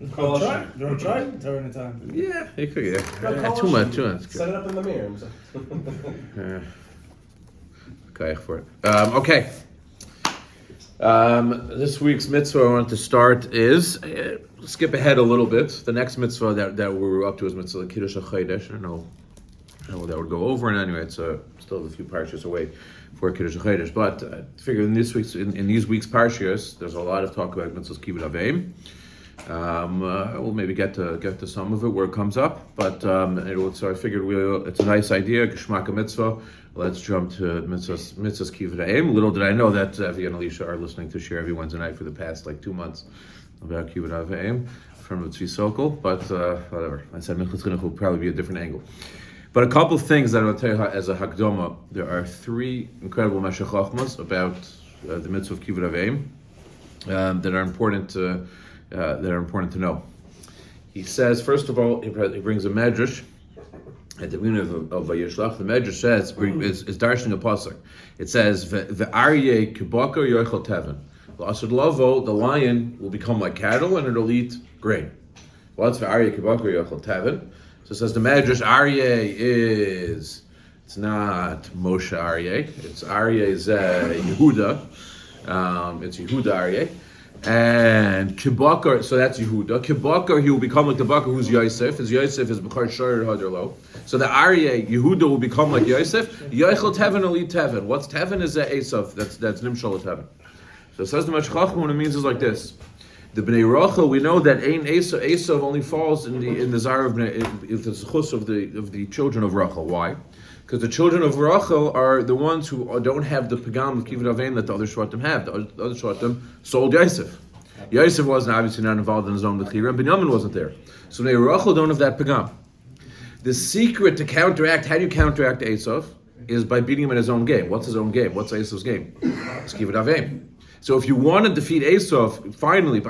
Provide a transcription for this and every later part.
Don't try it during the time. Yeah, you could. Yeah. Too much. Set it up in the mirror. Okay, for it. Okay. This week's mitzvah I want to start is skip ahead a little bit. The next mitzvah that we're up to is mitzvah Kiddush HaChodesh. I don't know how that would go over, and anyway, it's still a few parshas away for Kiddush HaChodesh. But I figure in these week's parshas, there's a lot of talk about mitzvahs Kibud Av V'am. We'll maybe get to some of it where it comes up, but so I figured it's a nice idea, Geschmack mitzvah. Let's jump to mitzvahs Kibud Av V'am. Little did I know that Avi and Alicia are listening to shiur every Wednesday night for the past 2 months about Kibud Av V'am from the Tzvi Sokol, but whatever. I said Minchas chinuch will probably be a different angle. But a couple of things that I will tell you as a hakdama. There are 3 incredible Meshech Chochmas about the mitzvah of Kibud Av V'am that are important to know. He says, first of all, he brings a medrash at the beginning of Vayishlach. The medrash says is darshan a pasuk. It says ve'aryeh kibakar yochel teven. L'asad lavo, the lion will become like cattle and it'll eat grain. What's ve'aryeh kibakar yochel teven? So it says the medrash Aryeh it's not Moshe Aryeh. It's Aryeh Yehuda. It's Yehuda Aryeh. And Kibakar, so that's Yehuda. Kibakar, he will become like the Bakar who's Yosef. As Yosef is B'char Shiur Haderlo. So the Aryeh, Yehuda will become like Yosef. Yochel Teven will eat Teven. What's Teven is Esav. That's Nimshal Teven. So it says the Meshech Chochma, what it means is like this. The Bnei Rachel, we know that Ein Esav only falls in the Zar of Bnei, if it's the chus of the children of Rachel. Why? Because the children of Rachel are the ones who don't have the pagam of Kibud Av V'am that the other Shvatim have. The other Shvatim sold Yosef. Yosef wasn't obviously not involved in his own Bechira, and Binyamin wasn't there. So Bnei Rachel don't have that pagam. The secret to counteract, how do you counteract Esav, is by beating him in his own game. What's his own game? What's Esav's game? It's Kibud Av V'am. So if you want to defeat Esav, finally, you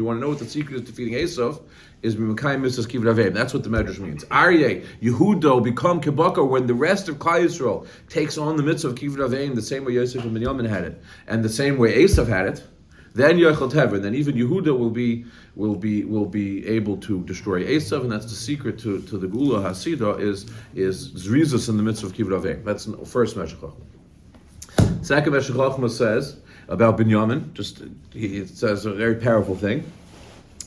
want to know what the secret is defeating Esav, is B'Mekayim Mitzvahs Kibud Av V'am. That's what the medrash means. Aryeh, Yehuda become Kibakar when the rest of Klal Yisrael takes on the mitzvah of Kibud Av V'am the same way Yosef and Binyamin had it, and the same way Esav had it. Then Yochel Teven, then even Yehuda will be able to destroy Esav, and that's the secret to the Gula Hasidah is Zrizus in the mitzvah of Kibud Av V'am. That's the first Meshech Chochma. Second Meshech Chochma says about Binyamin, it says a very powerful thing.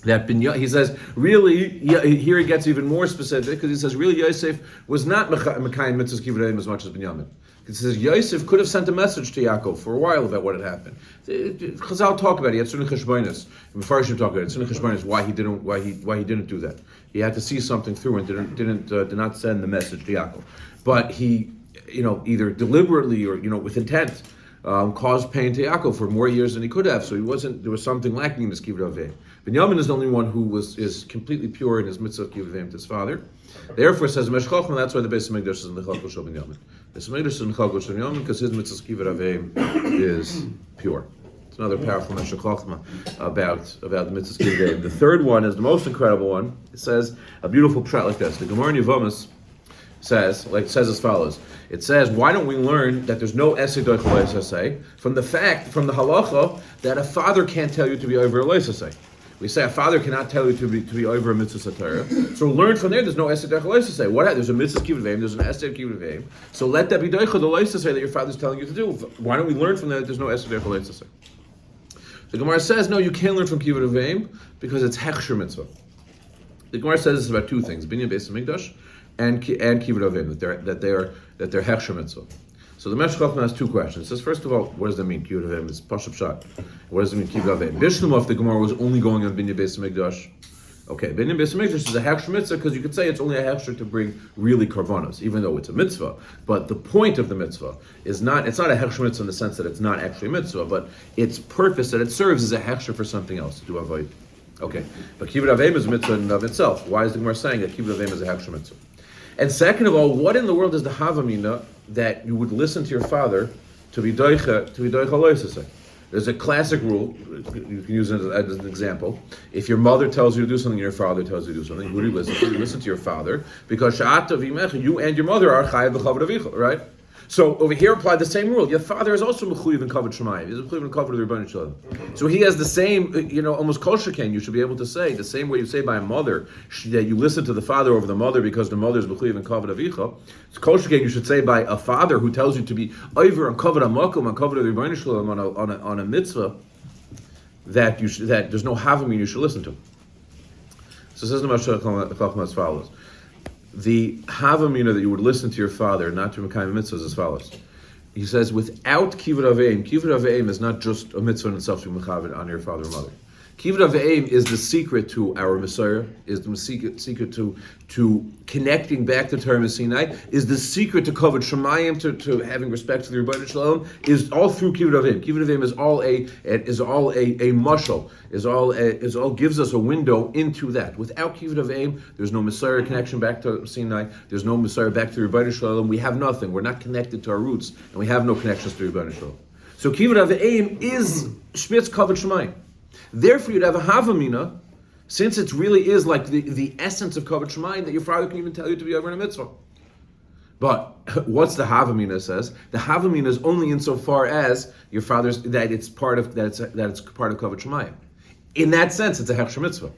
That he says, really, here he gets even more specific, because he says, really, Yosef was not Mekayim Mitzvahs Kibud Av V'am as much as Binyamin. He says, Yosef could have sent a message to Yaakov for a while about what had happened. Chazal talk about it. He had chinuch cheshbonos. Mepharshim talk about it. Chinuch cheshbonos. Why he didn't do that. He had to see something through and did not send the message to Yaakov. But he, either deliberately or with intent, caused pain to Yaakov for more years than he could have. So there was something lacking in his Kibud Av V'am. Binyamin is the only one who is completely pure in his mitzvah of Kibud Av V'am to his father. Therefore, says Meshech Chochma, that's why the Beis Hamikdash is in the Chalkos Shel Binyamin. The Beis Hamikdash is in the Chalkos Shel Binyamin because his mitzvah of Kibud Av V'am is pure. It's another powerful Meshech Chochma about the mitzvah of Kibud Av V'am. The third one is the most incredible one. It says a beautiful prat like this. The Gemara in Yevamis says as follows. It says, why don't we learn that there's no esei doichel esei from the halacha that a father can't tell you to be over a esei. We say a father cannot tell you to be over a mitzvah satara. So learn from there's no esei doichel esei. What? There's a mitzvah Kibud Av V'am, there's an esei Kibud Av V'am. So let that be doichel the esei that your father's telling you to do. Why don't we learn from that there's no esei doichel esei? The Gemara says, no, you can't learn from Kibud Av V'am because it's hechsher mitzvah. The Gemara says this about 2 things: Binyan Beis Hamikdash and Kibud Av V'am, that they're hechsher mitzvah. So the Meshech Chochma has 2 questions. It says, first of all, what does that mean? Kibud Av V'am is pashup shot. What does it mean? Kibud Av V'am. Bishlama, if the Gemara was only going on Binyan Beis Hamikdash. Okay, Binyan Beis Hamikdash is a hechsher mitzvah because you could say it's only a hechsher to bring really karvanos, even though it's a mitzvah. But the point of the mitzvah it's not a hechsher mitzvah in the sense that it's not actually a mitzvah, but its purpose that it serves is a hechsher for something else, to avoid. Okay, but Kibud Av V'am is a mitzvah in and of itself. Why is the Gemara saying that Kibud Av V'am is a hechsher mitzvah? And second of all, what in the world is the havamina that you would listen to your father to be doicha loisasei? There's a classic rule, you can use it as an example. If your mother tells you to do something, your father tells you to do something, who do you listen to? You listen to your father, because sha'ata v'imecha, you and your mother are chayav b'chavod avicha, right? So over here, apply the same rule. Your father is also mechuyev and covered shemayim. He's mechuyev and covered the Rebbeinu Shalom. So he has the same, almost kol sheken. You should be able to say the same way you say by a mother that you listen to the father over the mother because the mother is mechuyev and covered avicha. It's kol sheken. You should say by a father who tells you to be over and covered amakom and covered the Rebbeinu Shalom on a mitzvah that there's no havamin you should listen to. So it says the Mashal as follows. The havamina that you would listen to your father, not to Mekayim mitzvahs, as follows. He says, without Kibud Av V'am is not just a mitzvah in itself to be mechavid on your father and mother. Kibud Av V'am is the secret to our Messiah, is the secret to connecting back to Torah Sinai, is the secret to covered Shemayim, to having respect to the Rebbeinu Shalom, is all through Kibud Av V'am. Kibud Av V'am is all a mashal, is all gives us a window into that. Without Kibud Av V'am, there's no Messiah connection back to Sinai, there's no Messiah back to the Rebbeinu Shalom, we have nothing, we're not connected to our roots, and we have no connections to the Rebbeinu Shalom. So Kibud Av V'am is Shpitz covered Shemayim. Therefore, you'd have a havamina, since it really is like the essence of kavod shemayim that your father can even tell you to be over in a mitzvah. But what's the havamina says? The havamina is only insofar as your father's that it's part of kavod shemayim. In that sense, it's a hechsher mitzvah.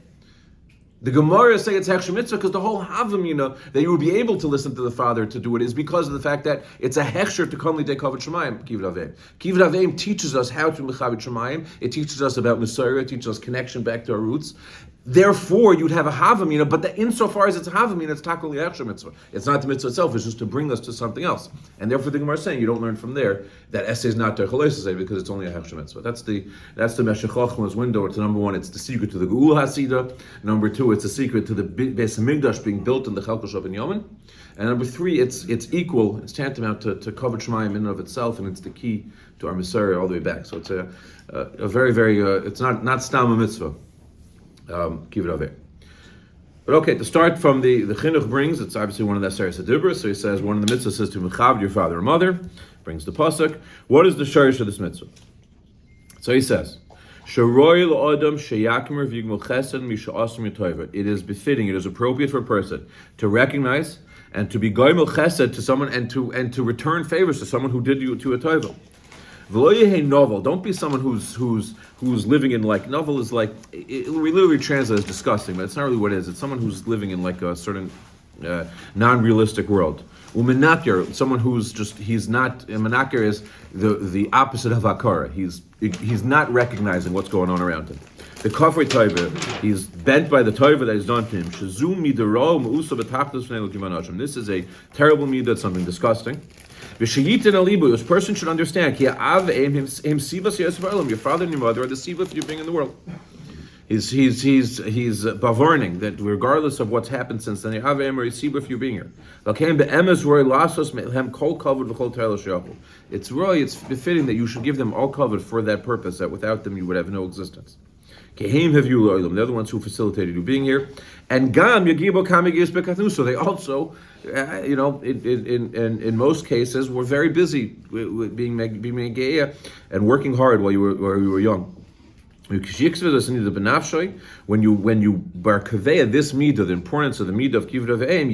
The Gemara say it's hechsher mitzvah because the whole havamina that you would be able to listen to the father to do it is because of the fact that it's a hechsher to come lidei kavod shemayim. Kibud Av V'am. Kibud Av V'am teaches us how to mechavit shemayim. It teaches us about Messiah. It teaches us connection back to our roots. Therefore, you'd have a havamina, but insofar as it's a havamina, it's takoli hechsher mitzvah. It's not the mitzvah itself; it's just to bring us to something else. And therefore, the Gemara is saying you don't learn from there that essay is not terchalesesay because it's only a hechsher mitzvah. That's the Meshech Chochmah's window. It's number one. It's the secret to the Geula Hasidah. Number two, it's the secret to the Beis Hamikdash being built in the Chelko Shab and Yomin. And number three, it's equal. It's tantamount to kavod shemayim in and of itself, and it's the key to our Messiah all the way back. So it's a very, very. It's not stam a mitzvah. Kibud Av V'am. But okay, to start from the chinuch brings, it's obviously one of the Aseres HaDibros. So he says one of the mitzvahs says to mechav your father and mother. Brings the pasuk. What is the shirish of this mitzvah? So he says, Sharoi la'adam sheyakimer v'yigmul chesed misha'asum yitoivet. It is befitting, it is appropriate for a person to recognize and to be goymel chesed to someone and to return favors to someone who did you to a toivel. Novel. Don't be someone who's living in like novel is like we literally translate as disgusting, but it's not really what it is. It's someone who's living in like a certain non-realistic world. Umenakir, someone who's just he's not. Menakir is the opposite of akara. He's not recognizing what's going on around him. The kafrei toiva, he's bent by the toiva that is done to him. Shazum midaro meusa b'tachlis v'nei l'kivan Hashem. This is a terrible midah. It's something disgusting. This person should understand your father and your mother are the siva that you bring in the world. He's bavarning that regardless of what's happened since then, it's being here. It's befitting that you should give them all covered for that purpose, that without them you would have no existence. They're the ones who facilitated you being here. And Gam Yagibo Kamigis Bekatnu. So they also, in most cases, were very busy with being Megeya and working hard while you were young. When you bar kaveya this midah, the importance of the midah of Kibud Av V'am,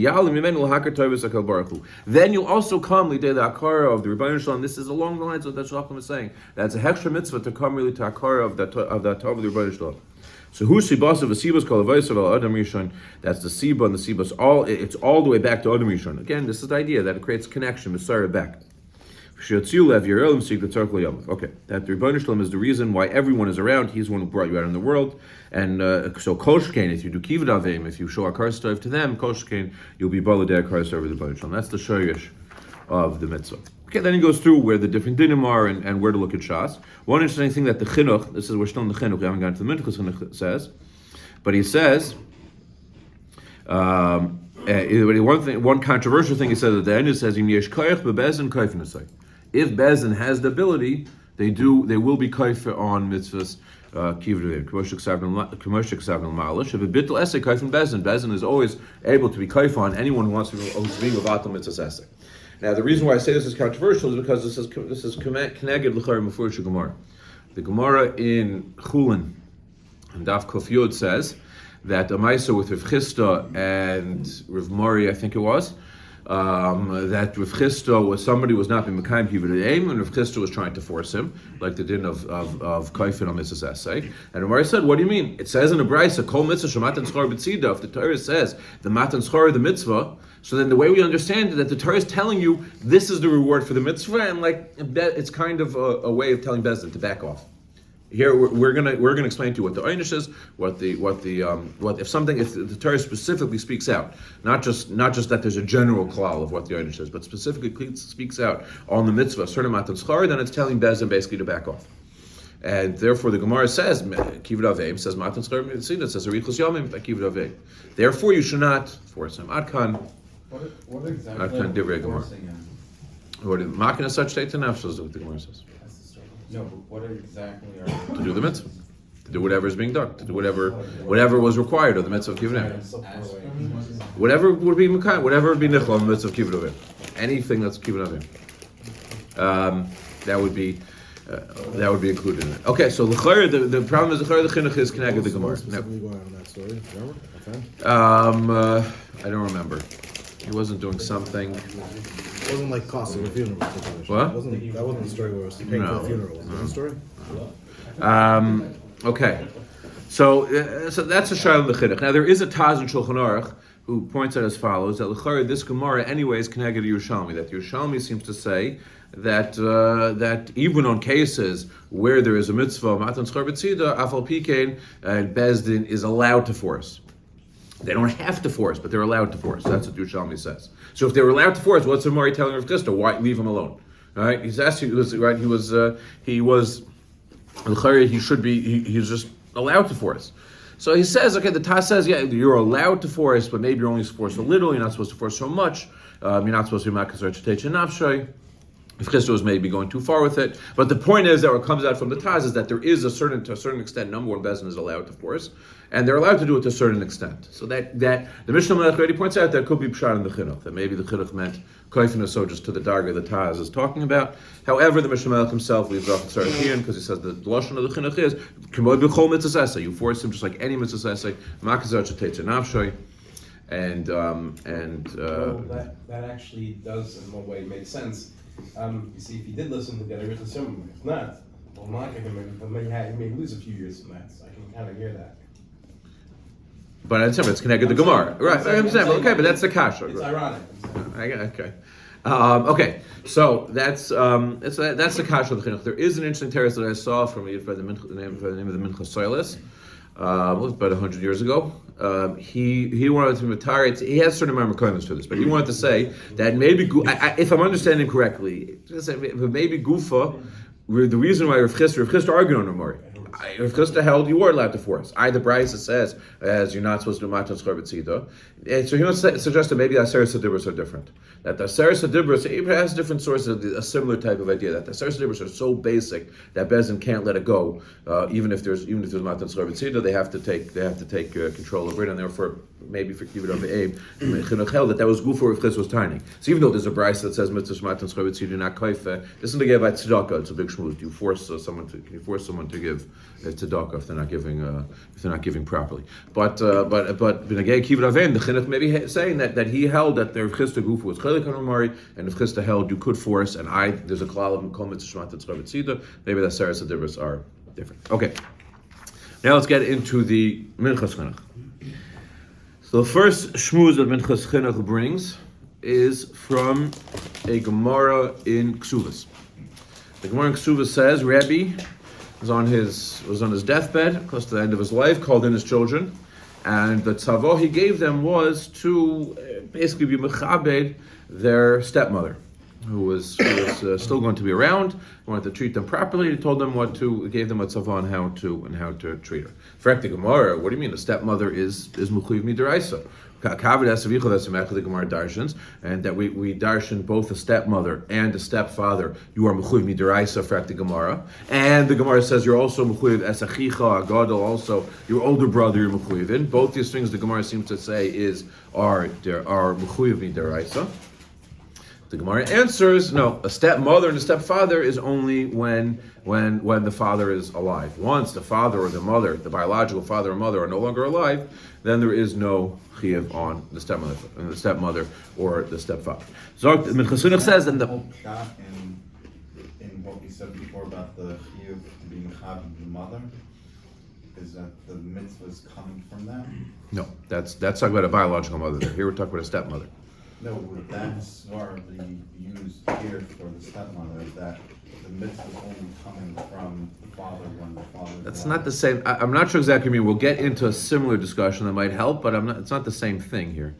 then you'll also come lidei the akara of the Rebbeinu Shalom. This is along the lines of what the Shalom is saying. That's a hechsher mitzvah to come really to akara of that Tov of the Rebbeinu Shalom. So who sibas of a sibas kol avos of Adam Rishon? That's the siba and the sibas. It's all the way back to Adam Rishon. Again, this is the idea that it creates connection with Sarah back. Okay, that the Rebbeinu Shalom is the reason why everyone is around. He's the one who brought you out in the world. And so Kol Shekain, if you do Kibud Av V'am, if you show a Karstov to them, Kol Shekain, you'll be Baladei Karstov over the Rebbeinu Shalom. That's the shirish of the mitzvah. Okay, then he goes through where the different dinim are and where to look at Shas. One interesting thing that the chinuch, we're still in the chinuch, we haven't gotten to the Minchas chinuch says, but he says, one controversial thing he says at the end, it says, if Bezin has the ability, they will be kaifa on mitzvahs kivud. Bezin is always able to be kaifa on anyone who wants to be levatal mitzvahs esek. Now the reason why I say this is controversial is because this is keneged l'chayr mefurish Gemara. The Gemara in Chulin and Daf Kuf Yud says that a Maisa with Rav Chisda and Rav Mori, I think it was, that Rav Chisda was somebody was not being Mekayim Kibud Av V'am, and Rav Chisda was trying to force him, like the din of Kaifin on Mitzvah's essay. And Umar said, what do you mean? It says in the Brisa, Kol Mitzvah Shematan Schar B'tzida. If the Torah says the Matan Schar, the mitzvah, so then the way we understand it, that the Torah is telling you this is the reward for the mitzvah, and like it's kind of a way of telling Bezdin to back off. Here we're gonna explain to you what the einish is, what if the Torah specifically speaks out, not just that there's a general klal of what the einish is, but specifically speaks out on the mitzvah, certain matan schar, then it's telling Bezdin basically to back off. And therefore the Gemara says, Kibud Av V'am says matan schar mitzvah, it says arichos yamim by Kibud Av V'am. Therefore you should not force him. Adkan. What exactly? Adkan divrei Gemara. What makina such state to nafshos is what the Gemara says. No, but what exactly are To do the mitzvah, to do whatever is being done, to do whatever was required of the mitzvah of Kibud Av V'am. Whatever would be Mekayim, whatever would be nichol in the mitzvah of Kibud Av V'am. Anything that's Kibud Av V'am. That would be included in it. Okay, so the problem is the chinuch is connected to the Gemara. Specifically going on that story, I don't remember. He wasn't doing something. It wasn't like cost of a funeral. What? That wasn't the story where it was paying for the funeral. Was that the story? Okay. So that's a shayla in the chinuch. Now there is a Taz in Shulchan Aruch who points out as follows, that l'chara this Gemara anyway is connected to Yerushalmi. That Yerushalmi seems to say that even on cases where there is a mitzvah, matan schar b'tzida, afal pikein, and Bezdin is allowed to force. They don't have to force, but they're allowed to force. That's what Yerushalmi says. So if they were allowed to force, what's the Mari telling Rav Chisda? Why leave him alone? All right? He's asking. He was he's just allowed to force. So he says, okay, the Taz says, yeah, you're allowed to force, but maybe you're only supposed to force a little. You're not supposed to force so much. You're not supposed to be makasar chetei nafshay. If Chisda was maybe going too far with it, but the point is that what comes out from the Taz is that there is to a certain extent, number one, Bezdin is allowed to force, and they're allowed to do it to a certain extent. So that the Mishnah Melech already points out that could be pshat in the chinuch, that maybe the chinuch meant kaifin so just to the darga the Taz is talking about. However, the Mishnah Melech himself leaves off the Tzarachian because he says the lashon of the chinuch is k'mod b'chol mitzvah essay. You force him just like any mitzvah essay, makazar chetei nafshay, and that actually does in one way make sense. You see, if he did listen to get a written sermon, if not, well, he may lose a few years from that. So I can kind of hear that. But I understand, it's connected to Gemara, right? I understand. Okay, but that's the kasha. It's ironic. Okay. Okay, so that's the kasha of the chinuch. There is an interesting teres that I saw from the name of the Minchas Soilis. About 100 years ago. He wanted to retire. He has certain amount of requirements for this, but he wanted to say that maybe, if I'm understanding correctly, maybe Gufa, the reason why Rav Chisda argued on Ramari. Rav Chisda held you were allowed to force. The Brisa says as you're not supposed to do matan schar b'tzida. And so he wants to suggest that maybe the Aseres Hadibros are different. That the Aseres Hadibros has different sources of a similar type of idea. That the Aseres Hadibros are so basic that Bezdin can't let it go, even if there's matan schar b'tzida, they have to take control over it, and therefore maybe for Kibud Av V'am, chinuch held that was Gufa Rav Chisda was tiny. So even though there's a Brisa that says mitzvah matan schar b'tzida not kaifa, this is the give by tzedakah. It's a big shmuz. Do you force someone to give tzedakah if they're not giving properly? But b'negei Kibud Av V'am, the chinuch maybe saying that he held that the Rav Chisda Gufa was chelik on Ramari, and if Chisda held you could force, and there's a klal of kol mitzvah matan schar b'tzida, maybe the Aseres Hadibros are different. Okay, now let's get into the Minchas chinuch. So the first shmuz that Minchas chinuch brings is from a Gemara in Ksuvas. The Gemara in Ksuvas says Rabbi was on his deathbed, close to the end of his life, called in his children, and the tzavo he gave them was to basically be mechabed their stepmother, who was still going to be around. He wanted to treat them properly. He told them gave them a tzava on how to treat her. For the Gemara, what do you mean? The stepmother is mechuyev midaraisa. The Gemara darshans, and that we darshan both a stepmother and a stepfather. You are mechuyev midaraisa for the Gemara, and the Gemara says you're also mechuyev as achicha agadol. Also, your older brother you're mechuyev in. Both these things the Gemara seems to say are mechuyev midaraisa. The Gemara answers, no, a stepmother and a stepfather is only when the father is alive. Once the father or the mother, the biological father or mother, are no longer alive, then there is no chiyuv on the stepmother or the stepfather. So Minchas says, and the in what we said before about the chiyuv being chav the mother, is that the mitzvah is coming from that? no, that's talking about a biological mother. Here we're talking about a stepmother. No, that's already used here for the stepmother, that the mitzvah is only coming from the father when the father is That's alive. not the same. I'm not sure exactly what you mean. We'll get into a similar discussion that might help, but it's not the same thing here.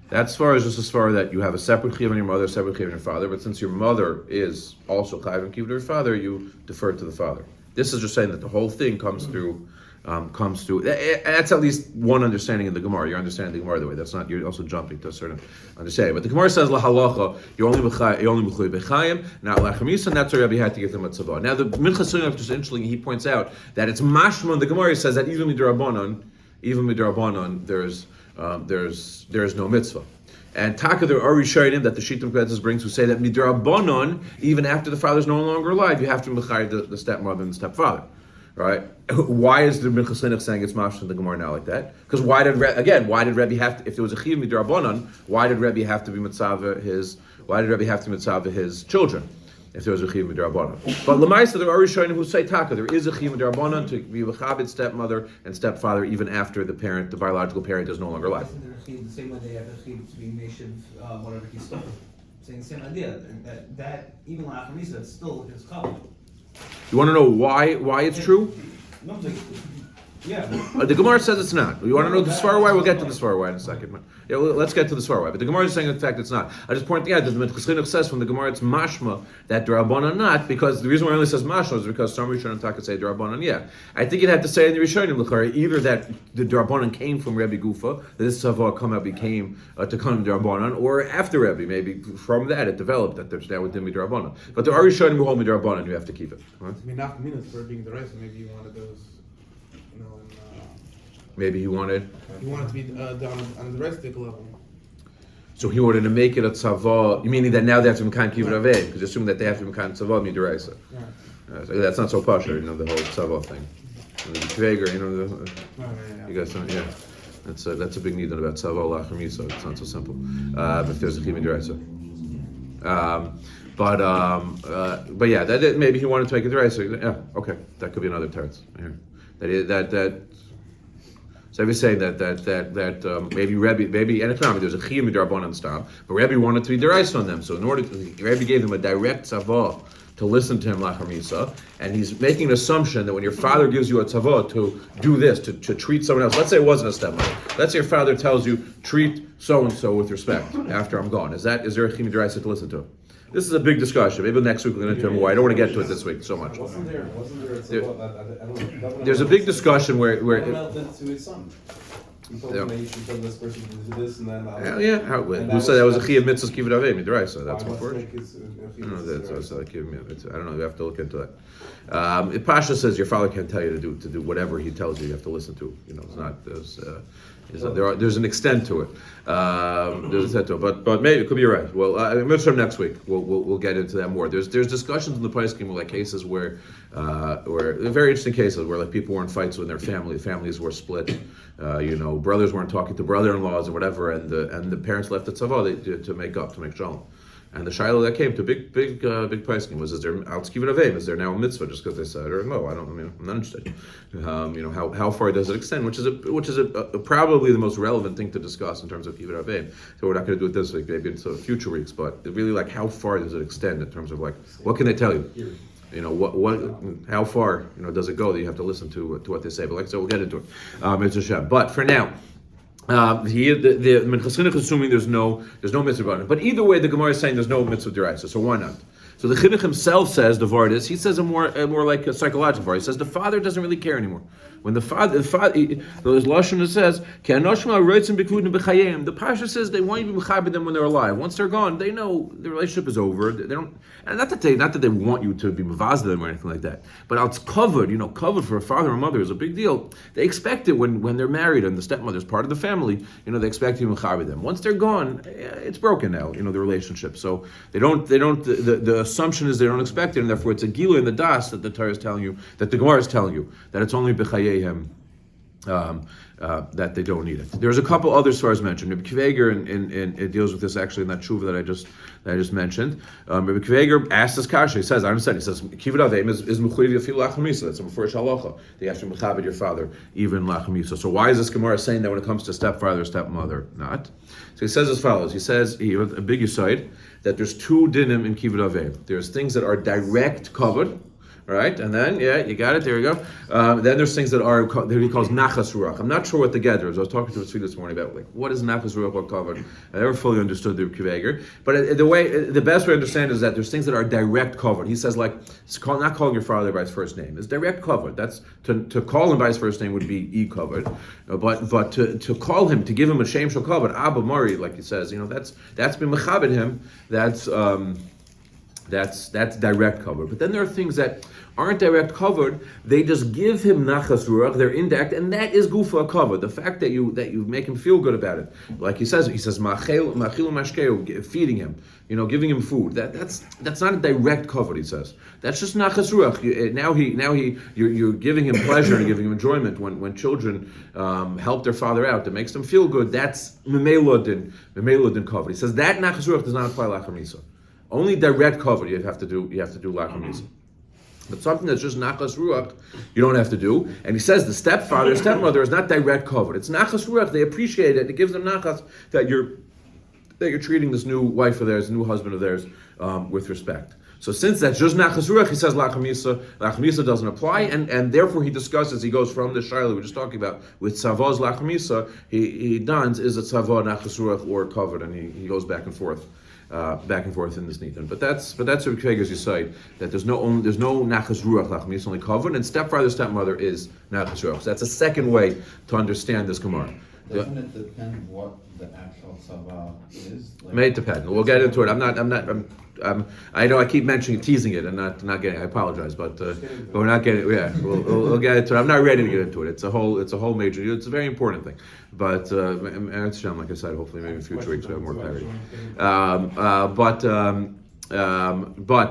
That's as far that you have a separate chiyuv on your mother, a separate chiyuv on your father, but since your mother is also chiyuv and chiyuv to your father, you defer to the father. This is just saying that the whole thing comes through. That's at least one understanding of the Gemara. You're understanding the Gemara the way. That's not. You're also jumping to a certain understanding. But the Gemara says la halacha. You're only b'chayim, not lachamisa, and that's why Rabbi had to give them a tzavah. Now the Minchas is interesting. He points out that it's mashma. The Gemara says that even midrabanan, there's no mitzvah. And taka there are rishonim that the Shittim Ketzes brings who say that midrabanan, even after the father's no longer alive, you have to b'chayim the stepmother and the stepfather. Right? Why is the Minchas saying it's mashma in the Gemara now like that? Because why did Rebbe have to, if there was a chiyuv midrabanan, why did Rebbe have to be mitzvah his children? If there was a chiyuv midrabanan. But l'maisa there are rishonim who say taka, there is a chiyuv midrabanan to be v'chabed stepmother and stepfather even after the biological parent is no longer alive. Isn't there a chiyuv the same way they have a chiyuv to be nation, whatever he's saying the same idea, that even la'achamisa, it's still his chiyuv. You want to know why it's true? No, yeah. The Gemara says it's not. You want to know the Svar why? We'll get to the Svar why in a second. Yeah, let's get to the Svar why. But the Gemara is saying, in fact, it's not. I just pointed out that the chinuch says from the Gemara it's mashma that D'Rabbanan not, because the reason why it only says mashma is because some Rishonim talk and say D'Rabbanan yeah. I think you'd have to say in the Rishonim l'chara either that the D'Rabbanan came from Rebbe Gufa, that this Savah Kama became to come D'Rabbanan, or after Rebbe, maybe from that it developed that there's now within D'Rabbanan. But there are Rishonim who hold D'Rabbanan, you have to keep it. Right? I mean, not minutes for being the rest. Maybe you wanted those, you know, Maybe he wanted. you want it to be done on the restic level. So he wanted to make it a tzava, meaning that now they have to be Mekan Kibud Av V'am, because assume that they have to be Mekan tzava midiraisa. So that's not so pasha, you know, the whole tzava thing. And the Kveger, you know, you guys know, yeah. That's a big need about tzava lachamisa. It's not so simple. If there's a Kibud Diraisa. But yeah, that maybe he wanted to make it diraisa. Yeah, okay, that could be another teretz here. So I was saying that maybe Rebbe and economy there's a chiyuv midrabanan stam, but Rebbe wanted to be deraisa on them. So in order to, Rebbe gave them a direct tzavah to listen to him lachar misa, and he's making an assumption that when your father gives you a tzavah to do this, to treat someone else. Let's say it wasn't a stepmother. Let's say your father tells you treat so and so with respect after I'm gone. Is there a chiyuv midraisa to listen to? This is a big discussion. Maybe next week we're going to turn more. I don't want to get to it this week so much. Wasn't there a tzavah? There's a big discussion where Relative to his son. He told him, you should tell this person to do this, and then who said that was a chiyuv mitzvahs kibud av v'am deraisa? That's before. I don't know. You have to look into that. Pasha says your father can't tell you to do whatever he tells you. You have to listen to. You know, it's not. There's an extent to it. But maybe it could be right. Well, Mitzvah next week. We'll get into that more. There's discussions in the Paiskim like cases where very interesting cases where like people were in fights with their families were split. Brothers weren't talking to brother-in-laws or whatever, and the parents left the tzavah to make shalom. And the shiloh that came to big Paiskim was: is there Kibud Av V'am? Is there now a mitzvah just because they said it? Or no? I'm not interested. How far does it extend? Which is probably the most relevant thing to discuss in terms of Kibud Av V'am. So we're not going to do it this week. Maybe it's future weeks. But really, like, how far does it extend in terms of like what can they tell you? How far does it go that you have to listen to what they say? But so we'll get into it. It's a Shem. But for now. The Minchas is assuming there's no mitzvah on it. But either way, the Gemara is saying there's no mitzvah deraisa. So why not? So the chinuch himself says the Vardis. He says a more like a psychological Vard. He says the father doesn't really care anymore. When the lashon says, the Pasha says they want you to be mechaber them when they're alive. Once they're gone, they know the relationship is over. They don't, and not that they want you to be mavaz them or anything like that. But it's covered. Covered for a father and mother is a big deal. They expect it when they're married and the stepmother is part of the family. They expect you to mechaber them. Once they're gone, it's broken now. The relationship. So they don't. The assumption is they don't expect it, and therefore it's a gila in the das that the Torah is telling you, that the Gemara is telling you, that it's only b'chayehem that they don't need it. There's a couple other sources mentioned. Rabbi Kveger and it deals with this actually in that tshuva that I just mentioned. Rabbi Kveger asked this kasha. He says, Kibud Av V'am is mechuyev yafilu lachamisa. That's a mefurish halacha. They have to mechabed your father even lachamisa. So why is this Gemara saying that when it comes to stepfather or stepmother not? So he says as follows. He says a big aside that there's two dinim in Kibud Av V'am. There's things that are direct covered. Right, and then you got it. There you go. Then there's things that he calls nachas ruach. I'm not sure what the gather is. I was talking to a student this morning about what is nachas ruach or covered. I never fully understood the Kveger, but the best way to understand is that there's things that are direct covered. He says not calling your father by his first name is direct covered. That's to call him by his first name would be covered, but to call him, to give him a shame shall covered Abba Mari, like he says, that's been mechabed him. That's direct covered. But then there are things that aren't direct covered. They just give him nachas ruach. They're indirect, and that is gufa covered. The fact that you make him feel good about it, like he says machil mashkeu, feeding him, giving him food. That's not a direct covered. He says that's just nachas ruach. You're giving him pleasure and giving him enjoyment when children help their father out. That makes them feel good. That's memelodin covered. He says that nachas ruach does not apply lachamisa. Only direct cover you have to do lachamisa. But something that's just nachas ruach, you don't have to do. And he says the stepmother is not direct covered. It's nachas ruach. They appreciate it. It gives them nachas that you're treating this new wife of theirs, new husband of theirs, with respect. So since that's just nachas ruach, he says lachamisa doesn't apply, and therefore he discusses. He goes from the shiur we were just talking about with tzavos lachamisa. He dons is it tzavah nachas ruach or covered, and he goes back and forth in this nitan. But that's Rabbi Kveger's side that there's no nachas ruach lachamisa, it's only covered, and stepmother is nachas ruach. So that's a second way to understand this Gemara. Doesn't it depend what the actual tzava is? May depend. We'll get into it. I know I keep teasing it and not getting. I apologize, but we're not getting. Yeah, we'll get into it. I'm not ready to get into it. It's a whole major. It's a very important thing. But like I said, hopefully maybe in future weeks we have more clarity. But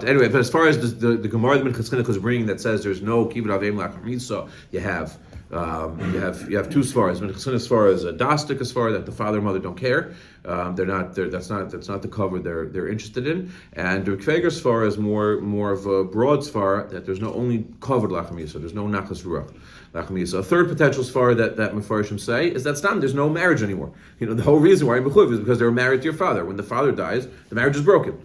anyway, but as far as the Gemara the Minchas is bringing that says there's no Kibud Av V'am lachamisa, you have two svaras. Minchas svara is a dastik svara that the father and mother don't care. That's not the cover they're interested in. And the Kveger's svara is more of a broad svara that there's no only covered lachamisa, there's no nachas ruach lachamisa. A third potential svara that Mefarshim say is that there's no marriage anymore. The whole reason why you're mechuyev is because they were married to your father. When the father dies, the marriage is broken.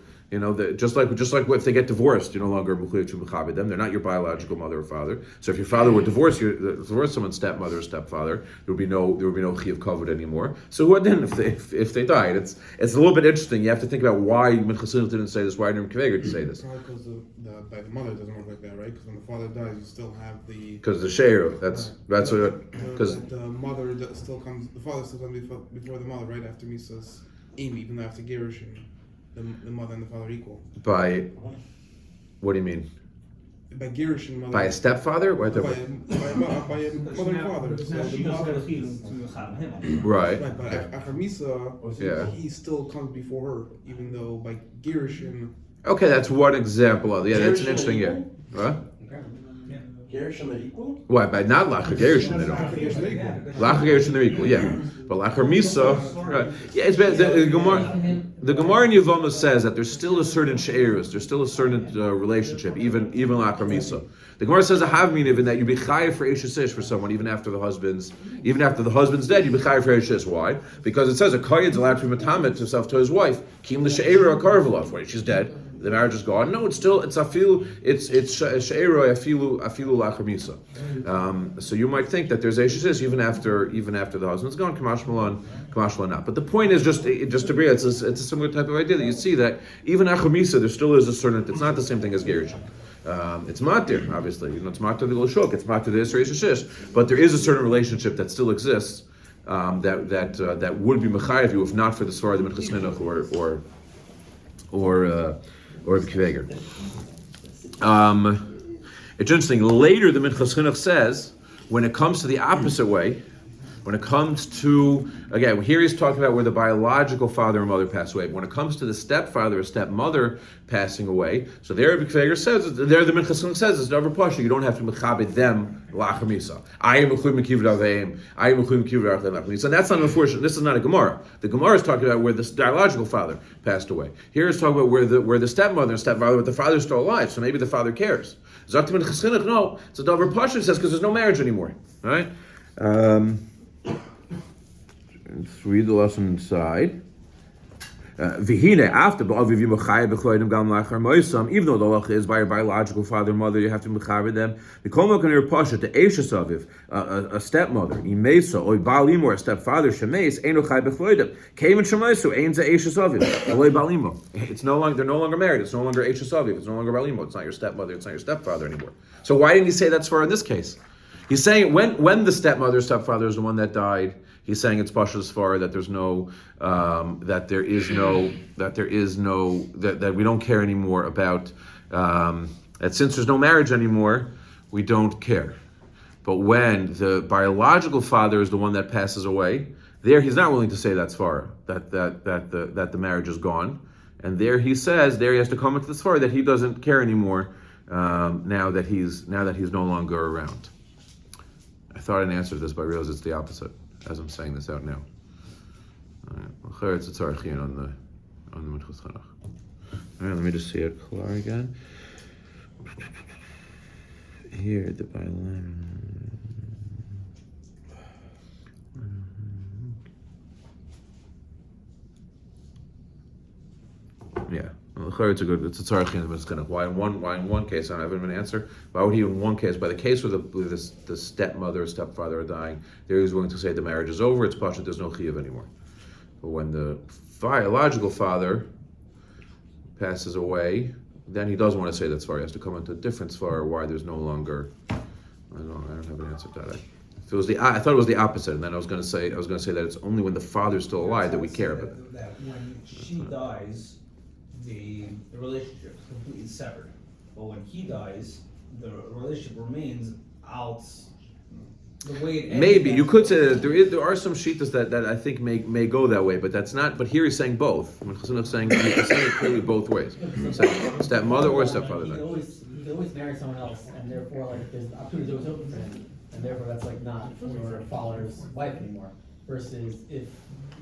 Just like if they get divorced, you're no longer mechuyev to mechabed them. They're not your biological mother or father. So if your father were divorced someone's stepmother or stepfather, there would be no chiyuv covered anymore. So what then if they died? It's a little bit interesting. You have to think about why Minchas didn't say this. Why didn't Kveger to say this? Probably because by the mother it doesn't work like that, right? Because when the father dies, you still have the. Because the shiur. That's what. Because the mother still comes. The father still comes before the mother, right after Misa's Amy, even though after Gerushin. The mother and the father equal. By, what do you mean? By Gerushin, mother. By a stepfather? By a mother and father. So the mother. Right. But after Misa, he still comes before her, even though by Gerushin. Okay, that's one example of it. Yeah, that's an interesting. Yeah. What? Gerushin are equal? Why? By not Lacha Gerushin, they don't. Lacha Gerushin, they're equal, yeah. But Lacha Misa, right. Yeah, it's bad. The Gemara in Yevamah says that there's still a certain she'erus, there's still a certain relationship, even Lacha Misa. The Gemara says a havmin in that you be chayiv for Eishes for someone even after the husband's dead. You be chayiv for Eishes. Why? Because it says a kohen's allowed to be matamet himself to his wife. Kim the she'era karvelov when she's dead. The marriage is gone. No, it's afilu. It's she'era afilu lachamisa. So you might think that there's eishes even after the husband's gone. Kamash malan not. But the point is just to bring it's a similar type of idea that you see that even achamisa there still is a certain. It's not the same thing as gerushin. It's matir, obviously. It's matir the Goshok, it's matir the Yisrael Shish, but there is a certain relationship that still exists that would be mechayev you if not for the Svar, the Minchas chinuch or Kveger. It's interesting. Later, the Minchas chinuch says when it comes to the opposite way. When it comes to, again, here he's talking about where the biological father and mother pass away. When it comes to the stepfather or stepmother passing away, so there Rabbi Kveger says, there the Minchas chinuch says, it's never pasha. You don't have to mechabed them la'achar misa. I am including Kibud Av V'am. I am including Kibud Av V'am. So that's not unfortunate. This is not a Gemara. The Gemara is talking about where the biological father passed away. Here it's talking about where the stepmother and stepfather, but the father's still alive. So maybe the father cares. Zok the Minchas chinuch, no. It's a davar pasha. It says because there's no marriage anymore. All right. Let's read the lesson inside. V'hine after even though the halacha is by your biological father and mother, you have to mechaber them. The eishes aviv, a stepmother, imesa or balim or a stepfather shemeis eino chai bechloidem. Kevin shemaisu ein ze eishes aviv. Eloi balimo. It's no longer they're no longer married. It's no longer eishes aviv. It's no longer balimo. It's not your stepmother. It's not your stepfather anymore. So why didn't he say that's for in this case? He's saying when the stepmother or stepfather is the one that died. He's saying it's pashas far that there's no that we don't care anymore about that since there's no marriage anymore, we don't care. But when the biological father is the one that passes away, there he's not willing to say that's far that the marriage is gone, and there he says there he has to comment to this far that he doesn't care anymore now that he's no longer around. I thought I'd answer this, but I realize it's the opposite. As I'm saying this out now. It's a tzarachin on the Minchas chinuch. All right, let me just see it clear again. Here, the biological. Yeah. Well, it's a tzarachin, but it's kind of why in one case I don't have an answer. Why would he in one case, by the case where the stepmother or stepfather are dying, there he's willing to say the marriage is over, it's pasha, there's no chiyuv anymore. But when the biological father passes away, then he doesn't want to say that's far. He has to come into a different svar why there's no longer. I don't have an answer to that. I thought it was the opposite, and then I was going to say that it's only when the father's still alive that we care about. That when she dies, the relationship is completely severed. But when he dies, the relationship remains out the way it ends. Maybe you could say that there are some shittas that I think may go that way, but that's not. But here he's saying both. When Chassidus saying he's saying it clearly both ways. Stepmother or stepfather. He can always marry someone else, and therefore, like, there's the opportunity always open for him, and therefore that's like not your father's wife anymore. Versus if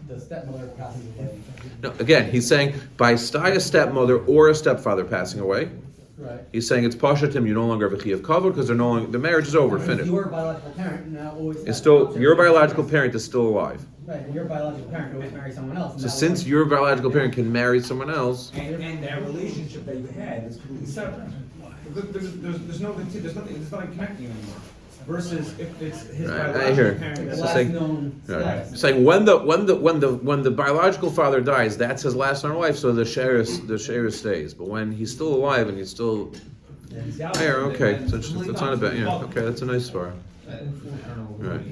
the stepmother passes away. No, again, he's saying by a stepmother or a stepfather passing away. Right. He's saying it's pashatim. You no longer have a chiyuv kavod because they're no longer the marriage is over, finished. Your biological parent now always. It's still your biological parent is still alive. Right, and your biological parent always marry someone else. So since your biological parent can marry someone else, and that relationship that you had is completely severed. There's nothing connecting anymore. Versus if it's his biological parent, It's that's last known status. saying when the biological father dies, that's his last known life. So the shiur stays. But when he's still alive and he's still there, okay, so it's not a bad. Yeah, okay, that's a nice svar. Right.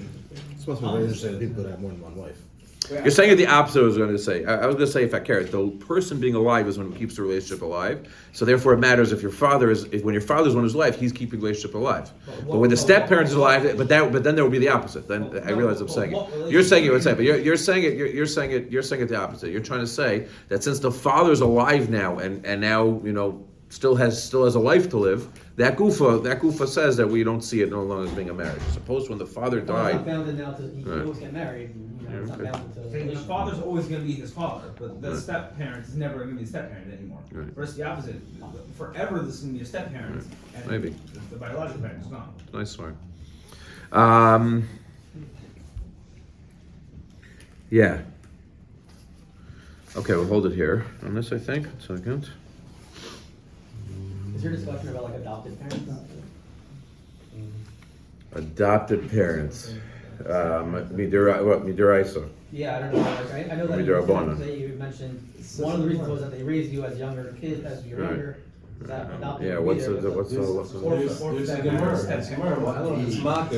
It's supposed to be very interesting that people that have more than one wife. You're saying it the opposite. I was going to say. I was going to say if I care, the person being alive is when it keeps the relationship alive. So therefore, it matters if your father is when your father's one is alive, he's keeping the relationship alive. But when the step parent is alive, but then there will be the opposite. Then I realize I'm saying it. You're saying it would say, but you're saying it. You're saying it the opposite. You're trying to say that since the father's alive now and now still has a life to live. That gufa says that we don't see it no longer as being a marriage. Suppose when the father died. It's not bounded now to he can always get married. It's not bounded to The father's always going to be his father, but the step parent is never going to be a step parent anymore. Right. Versus the opposite, forever this is going to be a step parent, and Maybe. the biological parent is gone. Nice one. Yeah. Okay, we'll hold it here on this, I think. A second. Is your discussion about like adopted parents? Adopted parents. Midiraisa. Yeah, I don't know. Like, I know that Midirabbanan. you mentioned one of the reasons was that they raised you as younger kids, as you're Right. younger, Is that adopted Yeah, would be what's there, the but what's the There's a Gemara, There's a Gemara. Well, I don't know if it's Maka.